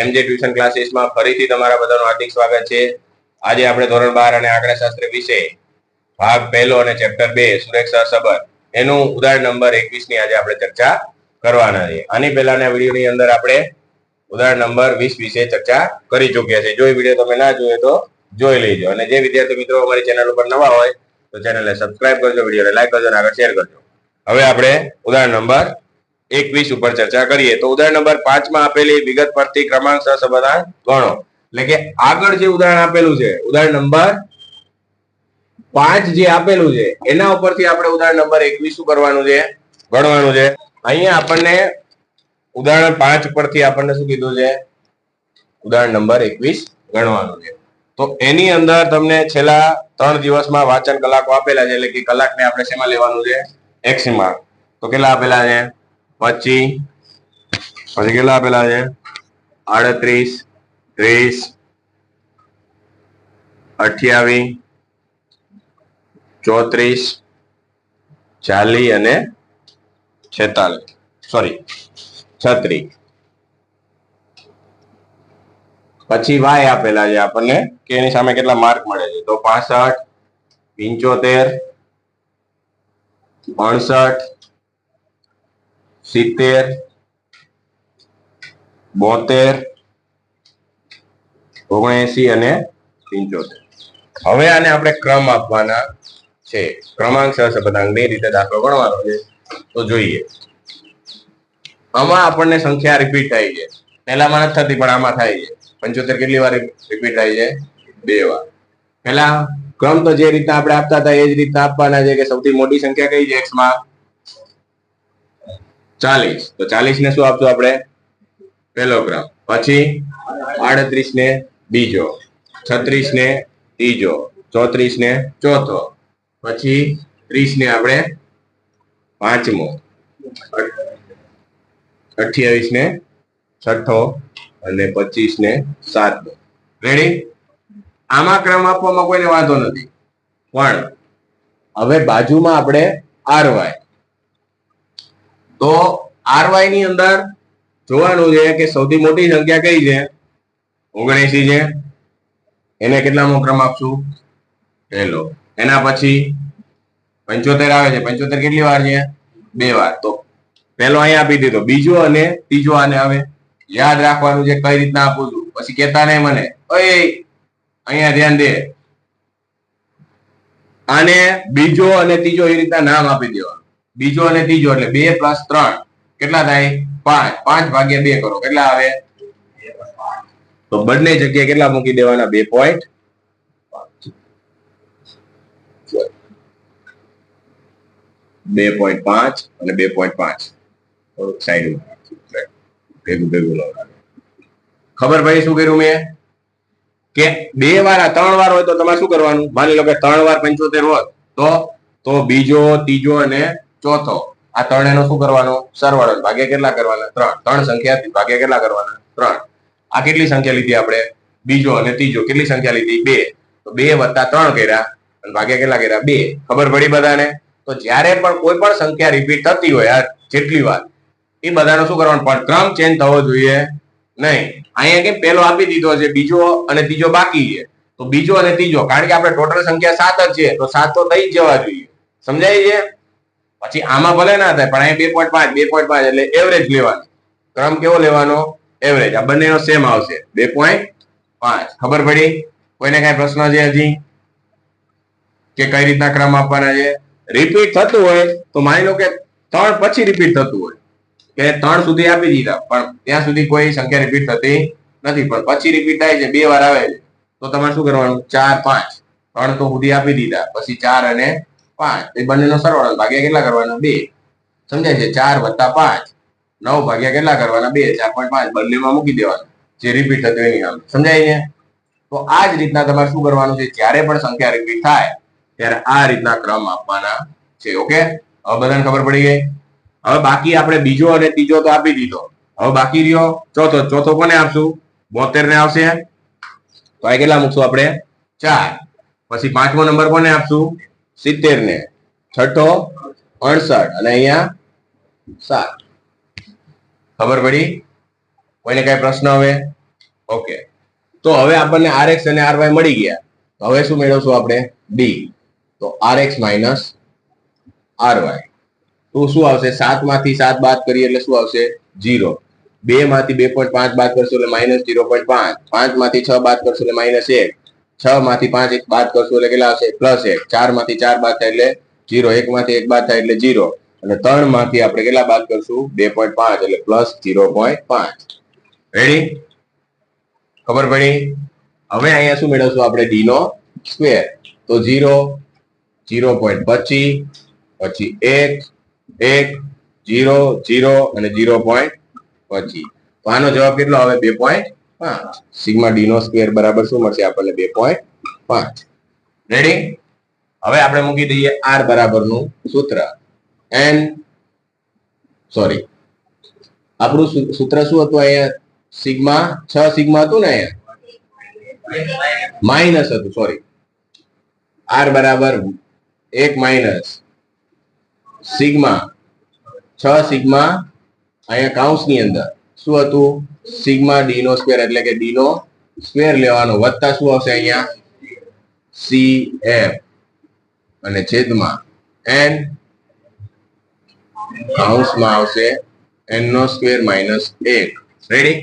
એમજે tuition ક્લાસીસમાં ફરીથી તમારા બધાનું હાર્દિક સ્વાગત છે. આજે આપણે ધોરણ 12 અને આંકડાશાસ્ત્ર વિષય ભાગ પહેલો અને ચેપ્ટર 2 સુરેખ સહસંબંધ એનું ઉદાહરણ નંબર 21 ની આજે આપણે ચર્ચા કરવાના છે. આની પહેલાના વિડીયોની અંદર આપણે ઉદાહરણ નંબર 20 વિશે ચર્ચા કરી ચૂક્યા છે. જો એ વિડીયો તમે ના જોયો તો જોઈ લેજો. અને જે વિદ્યાર્થી મિત્રો અમારી ચેનલ ઉપર નવા હોય તો ચેનલને સબસ્ક્રાઇબ કરજો, વિડીયોને લાઈક કરજો અને આગળ શેર કરજો. હવે આપણે ઉદાહરણ નંબર 21 ઉપર ચર્ચા કરીએ. તો ઉદાહરણ નંબર 5 માં આપેલી વિગત પરથી ક્રમાંક સહસંબંધાંક ગણો. એટલે કે આગળ જે ઉદાહરણ આપેલું છે, ઉદાહરણ નંબર 5 જે આપેલું છે એના ઉપરથી આપણે ઉદાહરણ નંબર 21 શું કરવાનું છે? ગણવાનું છે. અહીંયા આપણને ઉદાહરણ 5 ઉપરથી આપણને શું કીધું છે? ઉદાહરણ નંબર 21 ગણવાનું છે. તો એની અંદર તમને છેલ્લા 3 દિવસમાં વાંચન કલાકો આપેલા છે. એટલે કે કલાકને આપણે શેમાં લેવાનું છે? x માં. તો કેટલા આપેલા છે? 25, પછી કેટલા આપેલા છે? 38, 30, 28, 34, 40 અને 46. સોરી 36. પછી y આપેલા છે આપણને કે એની સામે કેટલા માર્ક મળે છે. તો 65, 75, 68, 70, 72, 79 અને 75. હવે આને આપણે ક્રમ આપવાના છે. ક્રમાંક સહસંબંધાંકની રીતે દાખલો ગણવાનો છે. તો જોઈએ, આમાં આપણને સંખ્યા રિપીટ થાય છે. પહેલામાં નથી થતી પણ આમાં થાય છે. 75 કેટલી વાર રિપીટ થાય છે? 2 વાર. પહેલા ક્રમ તો જે રીતના આપણે આપતા હતા એ જ રીતના આપવાના છે. કે સૌથી મોટી સંખ્યા કઈ છે x માં? 40. તો 40 ને શું આપશું આપણે? પહેલો ક્રમ. પછી 38 ને બીજો, 36 ને ત્રીજો, 34 ને ચોથો, પછી 30 ને આપણે પાંચમો, 28 ને છઠ્ઠો અને 25 ને સાતમો. રેડી? આમાં ક્રમ આપવામાં કોઈને વાંધો નથી. પણ હવે બાજુમાં આપણે ry. તો ry ની અંદર જોવાનું છે કે સૌથી મોટી સંખ્યા કઈ છે? 79 છે. એને કેટલામો ક્રમ આપશું? પહેલો. એના પછી 75 આવે છે. 75 કેટલી વાર છે? 2 વાર. તો પહેલો અહીંયા આપી દીધો. બીજો અને ત્રીજો આને હવે યાદ રાખવાનું છે કઈ રીતના આપું છું. પછી કહેતા નહીં મને, ઓય અહીંયા ધ્યાન દે. આને બીજો અને ત્રીજો એ રીતના નામ આપી દેવાનું. બીજો અને ત્રીજો એટલે 2 + 3 કેટલા થાય? 5. 5 ભાગ્યા 2 કરો. કેટલા આવે? તો બંને જગ્યાએ કેટલા મૂકી દેવાના? 2.5. 2.5 અને 2.5. થોડુંક સાઈડમાં ભેગું ખબર પડી શું કર્યું મેં? કે 2 વાર 3 વાર હોય તો તમારે શું કરવાનું? માની લો કે 3 વાર 75 હોત તો બીજો, ત્રીજો અને ચોથો આ ત્રણેયનો શું કરવાનો? સરવાળો. ભાગ્યા કેટલા કરવાના? 3. 3 સંખ્યા ભાગ્યા કેટલા કરવાના? 3. આ કેટલી સંખ્યા લીધી આપણે? બીજો અને ત્રીજો. કેટલી સંખ્યા લીધી? 2. તો 2 + 3 કર્યા અને ભાગ્યા કેટલા કર્યા? 2. ખબર પડી બધાને? તો જ્યારે પણ કોઈ પણ સંખ્યા રિપીટ થતી હોય આ જેટલી વાર, એ બધાનો શું કરવાનું? પણ ક્રમ ચેન્જ થવો જોઈએ નહીં. અહીંયા કેમ પહેલો આપી દીધો છે, બીજો અને ત્રીજો બાકી છે. તો બીજો અને ત્રીજો, કારણ કે આપણે ટોટલ સંખ્યા 7 જ છે તો 7 તો થઈ જ જવા જોઈએ. સમજાય છે? પછી આમાં ભલે ના થાય પણ અહીંયા 2.5 એટલે એવરેજ લેવાનો. ક્રમ કેવો લેવાનો? એવરેજ. આ બંનેનો સેમ આવશે 2.5. ખબર પડી? કોઈને કઈ પ્રશ્ન છે હજી કે કઈ રીતના ક્રમ આપવાના છે? રિપીટ થતું હોય તો માની લો કે 3 પછી રિપીટ થતું હોય કે 3 સુધી આપી દીધા પણ ત્યાં સુધી કોઈ સંખ્યા રિપીટ થતી નથી, પણ પછી રિપીટ થાય છે 2 વાર આવે છે, તો તમારે શું કરવાનું? 4, 5. 3 તો સુધી આપી દીધા, પછી 4 અને 5 એ બંનેનો સરવાળો. ભાગ્યા કેટલા કરવાના? 2. સમજાય છે? 4 + 5 9 ભાગ્યા કેટલા કરવાના? 2. 4.5 બંનેમાં મૂકી દેવાનું જે રિપીટ થતું એની સામે. સમજાય છે? તો આ જ રીતના તમારે શું કરવાનું છે? જ્યારે પણ સંખ્યા રિપીટ થાય ત્યારે આ રીતના ક્રમ આપવાના છે. ઓકે? હવે બધાને ખબર પડી ગઈ? હવે બાકી આપણે બીજો અને ત્રીજો તો આપી દીધો. હવે બાકી રહ્યો ચોથો. ચોથો કોને આપશું? 72 ને આવશે. તો આ કેટલા મૂકશું આપણે? 4. પછી પાંચમો નંબર કોને આપશું? 70 ને. છઠ્ઠો 68 અને અહીંયા 7. ખબર પડી? કોઈને કઈ પ્રશ્ન હવે? ઓકે, તો હવે આપણને rx અને ry મળી ગયા. તો હવે શું મેળવશું આપણે? d. તો rx માઇનસ ry તો શું આવશે? 7 માંથી 7 બાદ કરીએ એટલે શું આવશે? 0. 2 માંથી 2.5 બાદ કરશો એટલે માઇનસ 0.5. 5 માંથી 6 બાદ કરશો એટલે માઇનસ 1. 6 માંથી 5 બાદ કરશો એટલે કેટલા આવશે? પ્લસ 1. 4 માંથી 4 બાદ થાય એટલે 0. 1 માંથી 1 બાદ થાય એટલે 0. અને 3 માંથી આપણે કેટલા બાદ કરશું? 2.5 એટલે પ્લસ 0.5. રેડી? ખબર પડી? હવે અહીંયા શું મેળવશું આપણે? d નો સ્ક્વેર. તો 0, 0.25, પછી 1, 1, 0, 0 અને 0.25. તો આનો જવાબ કેટલો આવે? 2.5. સિગ્મા d નો સ્ક્વેર બરાબર શું મળશે આપણને? 2.5. રેડી? હવે આપણે મૂકી દઈએ r બરાબરનું સૂત્ર. આપણું સૂત્ર શું હતું અહીંયા? સિગ્મા 6 સિગ્મા હતું ને અહીંયા માઇનસ હતું. સોરી, r બરાબર 1 માઇનસ સિગ્મા 6 સિગ્મા અહીંયા કૌંસની અંદર શું હતું? સિગ્મા d નો સ્ક્વેર એટલે કે d નો સ્ક્વેર લેવાનો વત્તા શું આવશે અહીંયા? cf અને છેદમાં n કૌંસમાં આવશે n નો સ્ક્વેર માઇનસ 1. રેડી?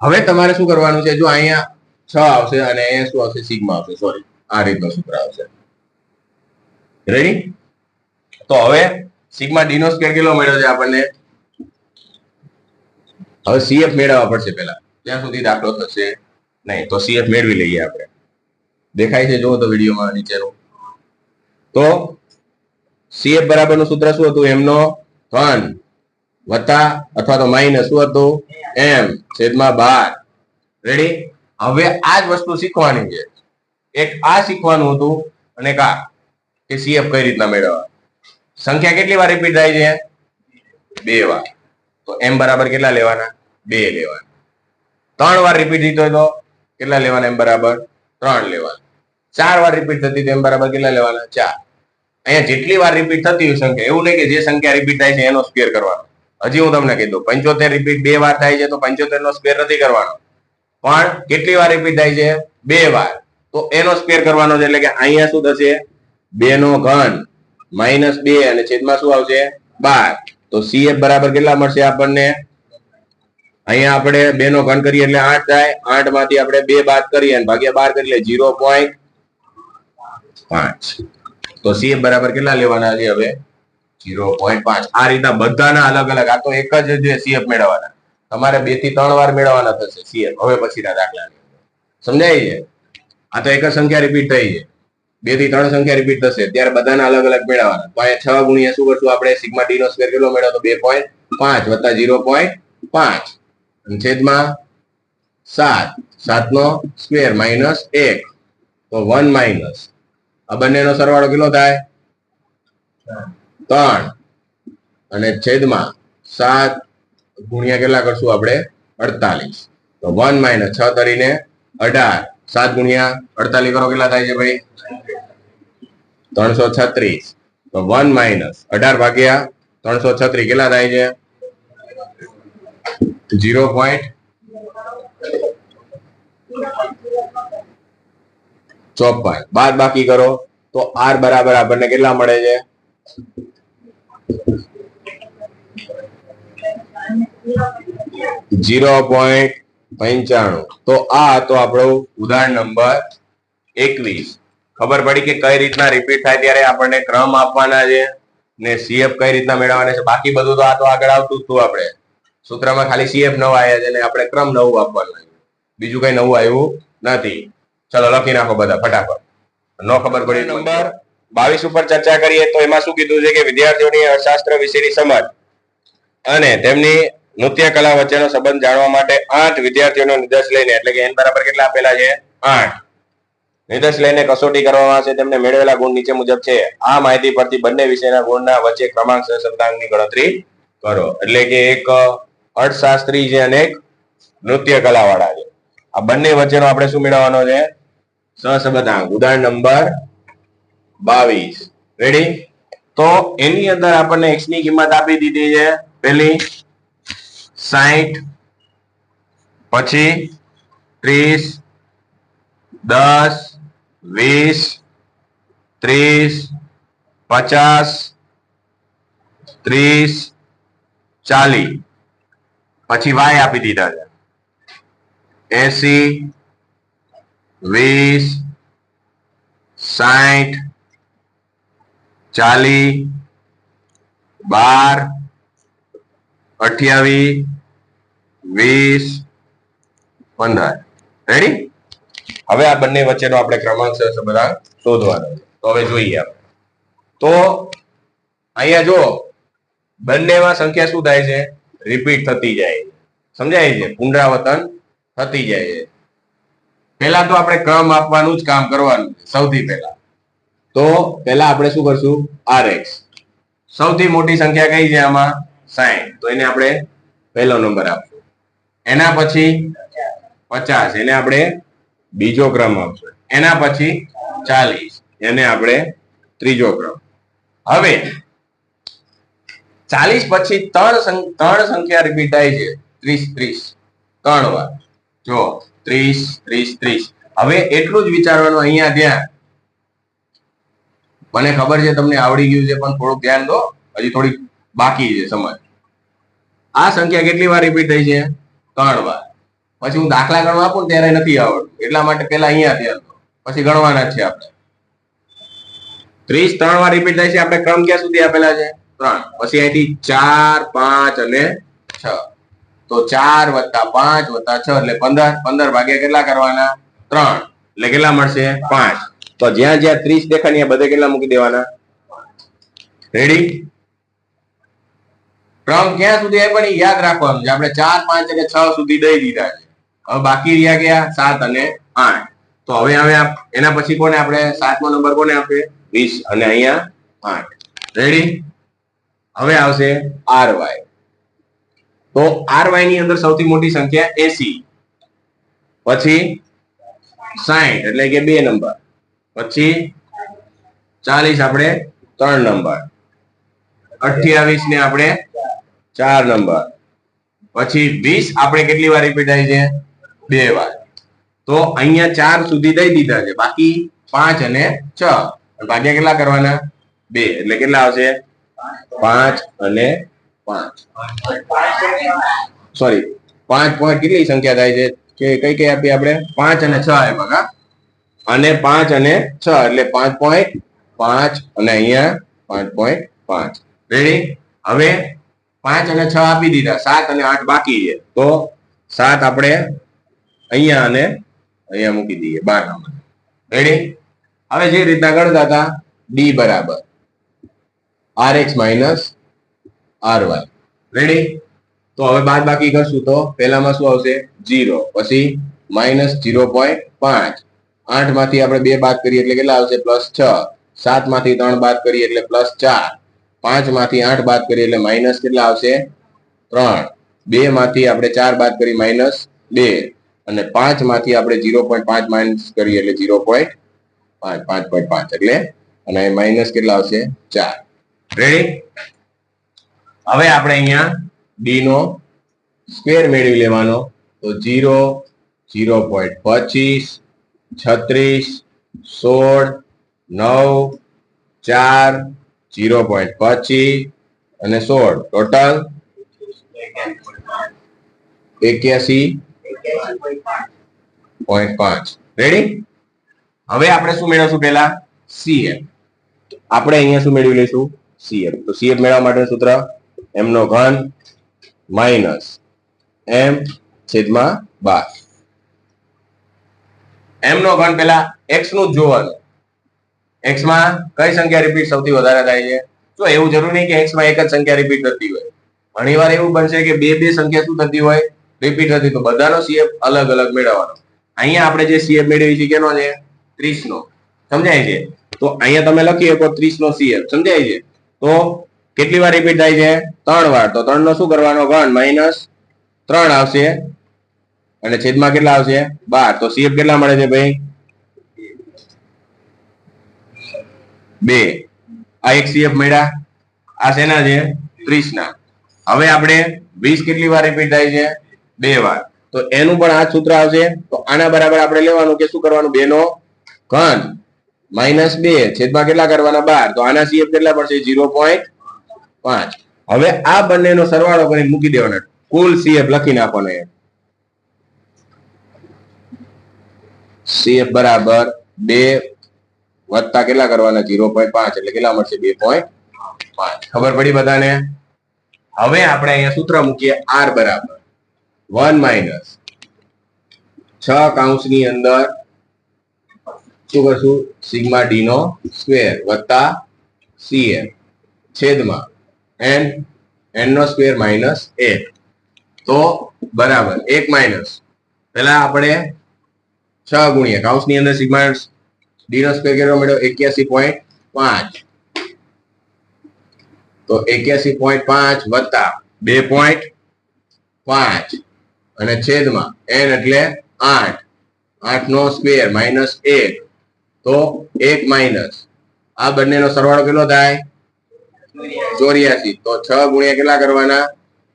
હવે તમારે શું કરવાનું છે? જો અહીંયા 6 આવશે અને અહીંયા શું આવશે? સિગ્મા આવશે. સોરી, આ રીતનો સૂત્ર આવશે. રેડી? તો હવે સિગ્મા d નો સ્ક્વેર કેટલો મળ્યો છે આપણને? હવે cf મેળવવા પડશે પહેલા, ત્યાં સુધી દાખલો થશે નહીં. તો cf મેળવી લઈએ આપણે. દેખાય છે? જુઓ તો વિડીયોમાં નીચેનું. તો cf બરાબરનું સૂત્ર શું હતું? m નો ઘન વત્તા અથવા તો માઇનસ શું હતું? m છેદમાં 12. રેડી? હવે આ જ વસ્તુ શીખવાની છે. એક આ શીખવાનું હતું અને એક આ કે cf કઈ રીતના મેળવવા. સંખ્યા કેટલી વાર રિપીટ થાય છે? 2 વાર. તો m બરાબર કેટલા લેવાના? 2 લેવાના. 3 વાર રિપીટ થતો હોય તો કેટલા લેવાના? m બરાબર 3 લેવાના. 4 વાર રિપીટ થતી તો m બરાબર કેટલા લેવાના? 4. અહીંયા જેટલી વાર રિપીટ થતી હોય સંખ્યા, એવું નહીં કે જે સંખ્યા રિપીટ થાય છે એનો સ્ક્વેર કરવાનો. હજી હું તમને કહી દઉં, 75 રિપીટ 2 વાર થાય છે તો 75 નો સ્ક્વેર નથી કરવાનો, પણ કેટલી વાર રિપીટ થાય છે? 2 વાર. તો એનો સ્ક્વેર કરવાનો છે. એટલે કે અહીંયા શું થશે? 2 નો ઘન માઇનસ 2 અને છેદમાં શું આવશે? 12. તો cf બરાબર કેટલા મળશે આપણને? અહીંયા આપણે 2 નો ઘન કરીએ એટલે 8 થાય. 8 માંથી આપણે 2 બાદ કરીએ અને ભાગ્યા 12 કરીએ 0.5. તો cf બરાબર કેટલા લેવાના છે હવે? 0.5. આ રીતના બધાના અલગ અલગ. આ તો એક જ જે cf મેળવવાના, તમારે 2 થી 3 વાર મેળવવાના થશે cf હવે પછીના દાખલા. સમજાય છે? આ તો એક જ સંખ્યા રિપીટ થઈ છે, 2 થી 3 સંખ્યા રિપીટ થશે ત્યારે બધાના અલગ અલગ મેળવવાના. તો અહીંયા 6 ગુણ્યા શું કરશું આપણે? સિગ્મા d નો સ્ક્વેર કેટલો મેળવ્યો? તો 2.5 વત્તા 0.5 છેદમાં 7. 7 નો સ્ક્વેર માઇનસ 1. તો 1 માઇનસ આ બંનેનો સરવાળો કેટલો થાય? 3 અને છેદમાં 7 ગુણ્યા કેટલા કરશું આપણે? 48. તો 1 માઇનસ 6 તરીને 18. 7 ગુણ્યા 48 કરો કેટલા થાય છે ભાઈ? 336. તો 1 માઇનસ 18 ભાગ્યા 336 કેટલા થાય છે? 0.54. બાદ બાકી કરો તો r બરાબર આપણને કેટલા મળે છે? 0.95. તો આ તો આપણું ઉદાહરણ નંબર 21. ખબર પડી કે કઈ રીતના રિપીટ થાય ત્યારે આપણને ક્રમ આપવાના છે ને cf કઈ રીતના મેળવવાના છે. બાકી બધું તો આ તો આગળ આવતું જ હતું. આપણે સૂત્રમાં ખાલી cf નવા આવ્યા છે ને આપણે ક્રમ નવું આપવાનું, બીજું કઈ નવું આવ્યું નથી. ચલો લખી નાખો બધા ફટાફટ. ન ખબર પડી નંબર 22 ઉપર ચર્ચા કરીએ તો એમાં શું કીધું છે કે વિદ્યાર્થીઓની અર્થશાસ્ત્ર વિશેની સમજ અને તેમની નૃત્ય કલા વચ્ચેનો સંબંધ જાણવા માટે 8 વિદ્યાર્થીઓનો નિર્દેશ લઈને, એટલે કે n બરાબર કેટલા આપેલા છે? 8 નિર્દેશ લઈને કસોટી કરવામાં આવશે. તેમને મેળવેલા ગુણ નીચે મુજબ છે. આ માહિતી પરથી બંને વિષયના ગુણના વચ્ચે ક્રમાંક સહસંબંધની ગણતરી કરો. એટલે કે એક અર્થશાસ્ત્રી છે અને એક નૃત્ય કલા વાળા છે. આ બંને વચ્ચેનો આપણે શું મેળવવાનો છે? સહસંબંધાંક. ઉદાહરણ નંબર 22. રેડી? તો એની અંદર આપણને x ની કિંમત આપી દીધી છે પેલી 60 પછી 30, 10, 20, 30, 50, 30, 40, પછી વાય આપી દીધા છે 80, 20, 60, 40, 12, 28, 20, 15. રેડી? હવે આ બંને વચ્ચેનો આપણે ક્રમાંક સંબંધ શોધવાનો છે. તો હવે જોઈએ આપણે. તો અહીંયા જો બંનેમાં સંખ્યા શું થાય છે? રિપીટ થતી જાય છે. સમજાય છે? પુનરાવર્તન થતી જાય છે. પહેલા તો આપણે ક્રમ આપવાનું જ કામ કરવાનું છે સૌથી પહેલા. તો પહેલા આપણે શું કરશું? rx. સૌથી મોટી સંખ્યા કઈ છે આમાં? 60. તો એને આપણે પહેલો નંબર આપશું. એના પછી 50, એને આપણે બીજો ક્રમ આપશું. એના પછી 40, એને આપણે ત્રીજો ક્રમ. હવે 40 પછી ત્રણ સંખ્યા રિપીટ થાય છે 30, 30 ત્રણ વાર. જો 30, 30, 30. હવે એટલું જ વિચારવાનું અહીંયા ધ્યાન. મને ખબર છે તમને આવડી ગયું છે, પણ થોડુંક ધ્યાન દો, હજી થોડી બાકી છે સમજ. આ સંખ્યા કેટલી વાર રિપીટ થઈ છે? 3 વાર. પછી હું દાખલા ગણવા આપું ને ત્યારે નથી આવડતું, એટલા માટે પેલા અહીંયા ધ્યાન દો, પછી ગણવાના જ છે આપણે. 30 3 વાર રિપીટ થાય છે. આપણે ક્રમ ક્યાં સુધી આપેલા છે? 3. પછી અહીંથી 4, 5 અને 6. તો 4 + 5 + 6 એટલે 15. 15 ભાગ્યા કેટલા કરવાના? 3. એટલે કેટલા મળશે? 5. તો જ્યાં જ્યાં 30 દેખાય ત્યાં બધે કેટલા મૂકી દેવાના? રેડી? ક્રમ ક્યાં સુધી આવે પણ યાદ રાખવાનું છે. આપણે 4, 5 અને 6 સુધી દઈ દીધા છે. હવે બાકી રહ્યા ગયા 7 અને 8. તો હવે એના પછી કોને આપણે 7મો નંબર કોને આપીએ? 20 અને અહીંયા 8. રેડી? હવે આવશે ry. તો ry ની અંદર સૌથી મોટી સંખ્યા 80, પછી 60 એટલે કે 2 નંબર, પછી 40 આપણે 3 નંબર, 28 ને આપણે 4 નંબર, પછી 20 આપણે કેટલી વાર રિપીટ થાય છે? 2 વાર. તો અહીંયા 4 સુધી દઈ દીધા છે, બાકી 5 અને 6 ભાગ્યા કેટલા કરવાના? 2 એટલે કેટલા આવશે? 5 અને 5. સોરી 5 પોઈન્ટ કેટલી સંખ્યા થાય છે? કે કઈ આપી આપણે? 5 અને 6 આપ્યા. અને 5 અને 6 એટલે 5.5 અને અહીંયા 5.5. રેડી? હવે 5 અને 6 આપી દીધા, 7 અને 8 બાકી છે. તો 7 આપણે અહીંયા અને અહીંયા મૂકી દઈએ 12 નંબર. રેડી? હવે જે રીતના ગણતા હતા, d બરાબર rx - ry. રેડી? તો હવે બાદ બાકી કરશું તો પહેલામાં શું આવશે? 0, પછી -0.5. 8 માંથી આપણે 2 બાદ કરીએ એટલે કેટલા આવશે? +6. 7 માંથી 3 બાદ કરીએ એટલે +4. 5 માંથી 8 બાદ કરીએ એટલે માઇનસ કેટલા આવશે? 3. 2 માંથી આપણે 4 બાદ કરી -2. અને 5 માંથી આપણે 0.5 માઇનસ કરીએ એટલે 0.5, 5.5 એટલે અને માઇનસ કેટલા આવશે? 4. રેડી? હવે આપણે અહીંયા d નો સ્ક્વેર મેળવી લેવાનો. તો 0, 0.25, 36, 16, 9, 4, 0.25 અને 16 ટોટલ 81.5. રેડી? હવે આપણે શું મેળવશું? પેલા CF. આપણે અહીંયા શું મેળવી લઈશું? CF. તો CF મેળવવા માટેનું સૂત્ર m નો ઘન માઇનસ m/12. m નો ઘન પેલા x નું જ જોવાનું. x માં કઈ સંખ્યા રિપીટ સૌથી વધારે થાય છે? તો એવું જરૂર નહીં કે x માં એક જ સંખ્યા રિપીટ થતી હોય. ઘણીવાર એવું બનશે કે બે સંખ્યા શું થતી હોય? રિપીટ થતી. તો બધાનો CF અલગ અલગ મેળવવાનો. અહીંયા આપણે જે CF મેળવી છે કેનો છે? 30 નો. સમજાય છે? તો અહીંયા તમે લખી શકો 30 નો CF. સમજાય છે? તો કેટલી વાર રિપીટ થાય છે? 3 વાર. તો 3 નો શું કરવાનો? ઘન -3 આવશે અને છેદમાં કેટલા આવશે? 12. તો CF કેટલા મળે છે ભાઈ? 2. આ એક CF મળ્યા. આ શેના છે? 30 ના. હવે આપણે 20 કેટલી વાર રિપીટ થાય છે? 2 વાર. તો એનું પણ આ સૂત્ર આવશે. તો આના બરાબર આપણે લેવાનું કે શું કરવાનું, 2 નો ઘન માઇનસ 2 છેદમાં કેટલા કરવાના 12. તો આના CF કેટલા પડશે 0.5. હવે આ બંનેનો સરવાળો કરીને મૂકી દેવાનો, કુલ CF લખી નાખવાનો. CF બરાબર 2 વત્તા કેટલા કરવાના 0.5 એટલે કેટલા મળશે 2.5. ખબર પડી બધાને? હવે આપણે અહીંયા સૂત્ર મૂકીએ R બરાબર 1 માઇનસ 6 કૌંસની અંદર શું કરશું, સિગ્મા d નો સ્ક્વેર વત્તા CF છેદમાં n નો સ્ક્વેર માઇનસ 1. તો બરાબર 1 માઇનસ પેલા આપણે 6 ગુણ્યા કૌંસની અંદર સિગ્મા d નો સ્ક્વેર કેટલો મળ્યો 81.5. તો 81.5 વત્તા 2.5 અને છેદમાં n એટલે 8 નો સ્ક્વેર માઇનસ 1. તો 1 માઇનસ આ બંનેનો સરવાળો કેટલો થાય 84. તો 6 ગુણ્યા કેટલા કરવાના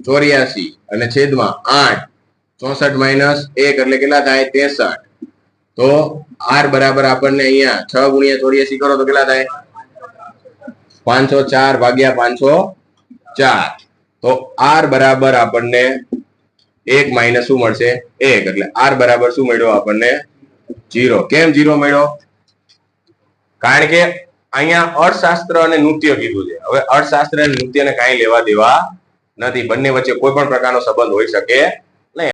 84 અને છેદમાં 8 64 માઇનસ 1 એટલે કેટલા થાય 63. તો R બરાબર આપણને અહીંયા 6 ગુણ્યા 84 કરો તો કેટલા થાય 504 ભાગ્યા 504. તો R બરાબર આપણને 1 માઇનસ શું મળશે 1. એટલે R બરાબર શું મળ્યો આપણને 0. કેમ 0 મળ્યો? કારણ કે અહીંયા અર્થશાસ્ત્ર અને નૃત્ય કીધું છે. હવે અર્થશાસ્ત્ર અને નૃત્યને કાંઈ લેવા દેવા નથી. બંને વચ્ચે કોઈ પણ પ્રકારનો સંબંધ હોઈ શકે